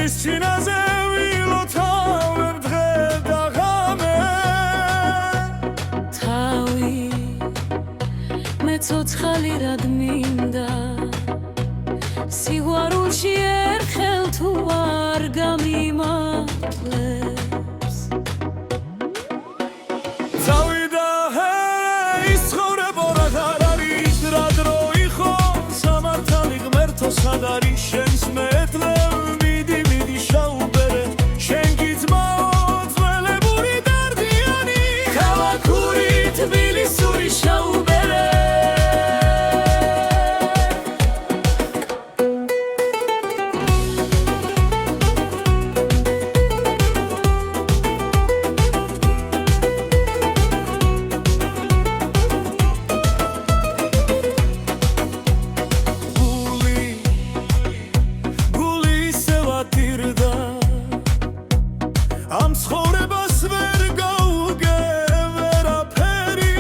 რის ჩინაზე ვილოთავებ დღე და ღამე თავი მე ცოცხალი რად მინდა სიყვარულში ერთხელ თუ არ გამიმართლებს წავიდა ის ცხოვრება აღარ არის რა დრო იყო სამართალი ღმერთო სად არის შენს მეტლე მიდი მიდი შაუბერე შენ გიძმაო ძველებური დარდიანი ქალაქური თბილისური შაუბერე ამ ცხოვრებას ვერ გავუგე ვერაფერი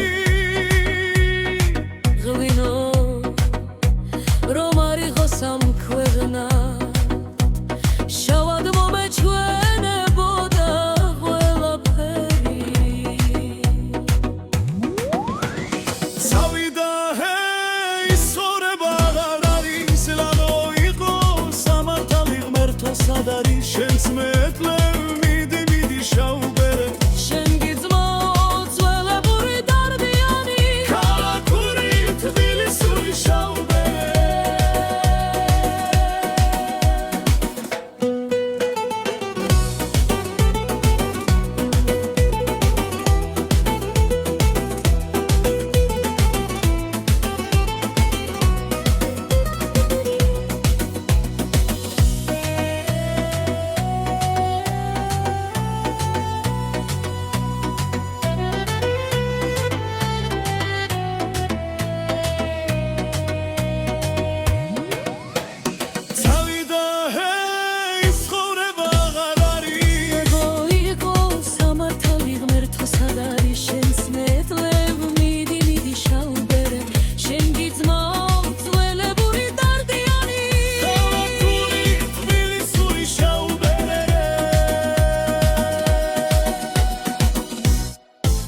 ღვინო რომ არ იყო სამქვე